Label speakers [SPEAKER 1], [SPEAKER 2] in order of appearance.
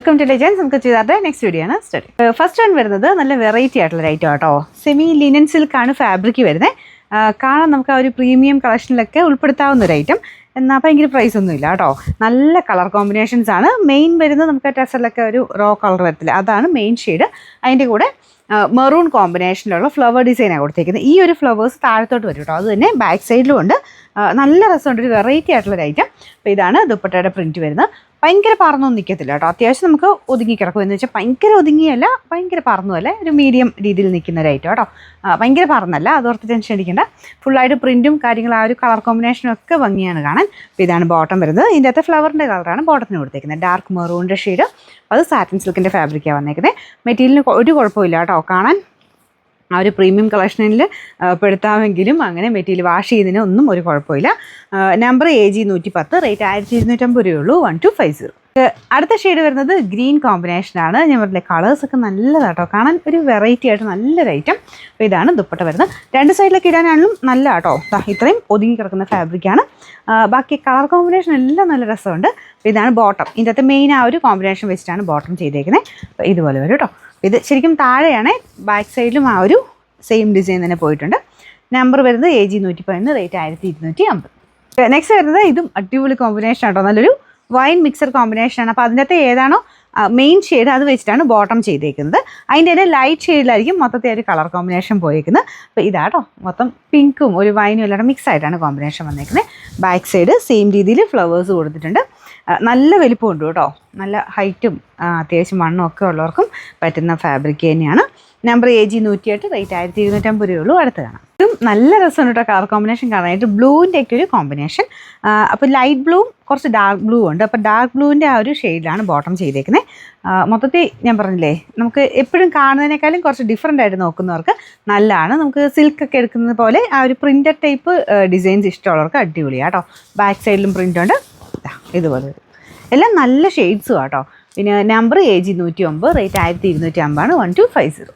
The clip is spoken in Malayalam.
[SPEAKER 1] Welcome to legends. നമുക്ക് ചെയ്താൽ നെക്സ്റ്റ് വീഡിയോ ആണ് സ്റ്റഡി. ഫസ്റ്റ് വൺ വരുന്നത് നല്ല വെറൈറ്റി ആയിട്ടുള്ള ഐറ്റം കേട്ടോ. സെമി ലിനൻ സിൽക്കാണ് ഫാബ്രിക് വരുന്നത്. കാണാൻ നമുക്ക് ആ ഒരു പ്രീമിയം കളക്ഷനിലൊക്കെ ഉൾപ്പെടുത്താവുന്ന ഒരു ഐറ്റം. എന്നാൽ ഭയങ്കര പ്രൈസ് ഒന്നുമില്ല കേട്ടോ. നല്ല കളർ കോമ്പിനേഷൻസ് ആണ്. മെയിൻ വരുന്നത് നമുക്ക് ടെസറിലൊക്കെ ഒരു റോ കളർ വരത്തില്ല, അതാണ് മെയിൻ ഷെയ്ഡ്. അതിൻ്റെ കൂടെ മെറൂൺ കോമ്പിനേഷനിലുള്ള ഫ്ലവർ ഡിസൈനാണ് കൊടുത്തേക്കുന്നത്. ഈ ഒരു ഫ്ലവേഴ്സ് താഴത്തോട്ട് വരും കേട്ടോ. അത് തന്നെ ബാക്ക് സൈഡിലും ഉണ്ട്. നല്ല രസമുണ്ട്, ഒരു വെറൈറ്റി ആയിട്ടുള്ളൊരു ഐറ്റം. അപ്പോൾ ഇതാണ് ദുപ്പട്ടയുടെ പ്രിൻറ്റ് വരുന്നത്. ഭയങ്കര പറന്നൊന്നും നിൽക്കത്തില്ല കേട്ടോ. അത്യാവശ്യം നമുക്ക് ഒതുങ്ങി കിടക്കും. എന്ന് വെച്ചാൽ ഭയങ്കര ഒതുങ്ങിയല്ല, ഭയങ്കര പറന്നുമല്ല, ഒരു മീഡിയം രീതിയിൽ നിൽക്കുന്ന ഒരു ഐറ്റം കേട്ടോ. ഭയങ്കര പറന്നല്ല, അതോർത്ത് ടെൻഷൻ അടിക്കേണ്ട. ഫുള്ളായിട്ട് പ്രിൻറ്റും കാര്യങ്ങളും ആ ഒരു കളർ കോമ്പിനേഷനും ഒക്കെ ഭംഗിയാണ് കാണാൻ. അപ്പോൾ ഇതാണ് ബോട്ടം വരുന്നത്. ഇതിൻ്റെ അകത്ത് ഫ്ലവറിൻ്റെ കളറാണ് ബോട്ടത്തിന് കൊടുത്തേക്കുന്നത്. ഡാർക്ക് മെറൂണിൻ്റെ ഷെയ്ഡ്. അത് സാറ്റിൻ സിൽക്കിൻ്റെ ഫാബ്രിക്കാണ് വന്നേക്കുന്നത്. മെറ്റീരിയലിന് ഒരു കുഴപ്പമില്ല കേട്ടോ. കാണാൻ ആ ഒരു പ്രീമിയം കളക്ഷനിൽ പെടുത്താമെങ്കിലും അങ്ങനെ മെറ്റീരിയൽ വാഷ് ചെയ്യുന്നതിന് ഒന്നും ഒരു കുഴപ്പമില്ല. നമ്പർ AG 110, റേറ്റ് 1250 രൂപയുള്ളൂ. 1250. അടുത്ത ഷെയ്ഡ് വരുന്നത് ഗ്രീൻ കോമ്പിനേഷനാണ്. ഞാൻ പറഞ്ഞില്ലേ, കളേഴ്സൊക്കെ നല്ലതാട്ടോ. കാണാൻ ഒരു വെറൈറ്റി ആയിട്ട് നല്ലൊരു ഐറ്റം. അപ്പോൾ ഇതാണ് ദുപ്പട്ട വരുന്നത്. രണ്ട് സൈഡിലൊക്കെ ഇടാനാണെങ്കിലും നല്ല കേട്ടോ. ഇത്രയും ഒതുങ്ങി കിടക്കുന്ന ഫാബ്രിക്കാണ്. ബാക്കി കളർ കോമ്പിനേഷൻ എല്ലാം നല്ല രസമുണ്ട്. അപ്പോൾ ഇതാണ് ബോട്ടം. ഇതിൻ്റെ അകത്ത് മെയിൻ ആ ഒരു കോമ്പിനേഷൻ വെച്ചിട്ടാണ് ബോട്ടം ചെയ്തേക്കുന്നത്. അപ്പോൾ ഇതുപോലെ വരും കേട്ടോ. ഇത് ശരിക്കും താഴെയാണ്. ബാക്ക് സൈഡിലും ആ ഒരു സെയിം ഡിസൈൻ തന്നെ പോയിട്ടുണ്ട്. നമ്പർ വരുന്നത് AG 111, റേറ്റ് 1250. നെക്സ്റ്റ് വരുന്നത് ഇതും അടിപൊളി കോമ്പിനേഷൻ ആട്ടോ. നല്ലൊരു വൈൻ മിക്സർ കോമ്പിനേഷനാണ്. അപ്പോൾ അതിൻ്റെ അകത്ത് ഏതാണോ മെയിൻ ഷെയ്ഡ് അത് വെച്ചിട്ടാണ് ബോട്ടം ചെയ്തേക്കുന്നത്. അതിൻ്റെ തന്നെ ലൈറ്റ് ഷെയ്ഡിലായിരിക്കും മൊത്തത്തിൽ ഒരു കളർ കോമ്പിനേഷൻ പോയേക്കുന്നത്. അപ്പോൾ ഇതാട്ടോ, മൊത്തം പിങ്കും ഒരു വൈനും എല്ലാം മിക്സ് ആയിട്ടാണ് കോമ്പിനേഷൻ വന്നേക്കുന്നത്. ബാക്ക് സൈഡ് സെയിം രീതിയിൽ ഫ്ലവേഴ്സ് കൊടുത്തിട്ടുണ്ട്. നല്ല വലിപ്പമുണ്ട് കേട്ടോ. നല്ല ഹൈറ്റും അത്യാവശ്യം വണ്ണും ഒക്കെ ഉള്ളവർക്കും പറ്റുന്ന ഫാബ്രിക് തന്നെയാണ്. നമ്പർ AG 108, റേറ്റ് 1250 രൂപയുള്ളൂ. അടുത്ത് കാണാം. ഇതും നല്ല രസമുണ്ട് കേട്ടോ. കളർ കോമ്പിനേഷൻ കാണാനായിട്ട് ബ്ലൂവിൻ്റെ ഒക്കെ ഒരു കോമ്പിനേഷൻ. അപ്പോൾ ലൈറ്റ് ബ്ലൂവും കുറച്ച് ഡാർക്ക് ബ്ലൂ ഉണ്ട്. അപ്പോൾ ഡാർക്ക് ബ്ലൂവിൻ്റെ ആ ഒരു ഷെയ്ഡിലാണ് ബോട്ടം ചെയ്തേക്കുന്നത്. മൊത്തത്തിൽ ഞാൻ പറഞ്ഞില്ലേ, നമുക്ക് എപ്പോഴും കാണുന്നതിനേക്കാളും കുറച്ച് ഡിഫറെൻ്റ് ആയിട്ട് നോക്കുന്നവർക്ക് നല്ലതാണ്. നമുക്ക് സിൽക്കൊക്കെ എടുക്കുന്നത് പോലെ ആ ഒരു പ്രിൻ്റഡ് ടൈപ്പ് ഡിസൈൻസ് ഇഷ്ടമുള്ളവർക്ക് അടിപൊളിയാണ് കേട്ടോ. ബാക്ക് സൈഡിലും പ്രിൻ്റ് ഉണ്ട്. ഇതുപോലെ എല്ലാം നല്ല ഷെയ്ഡ്സും കേട്ടോ. പിന്നെ നമ്പർ AG 109, റേറ്റ് 1250 ആണ്. 1250.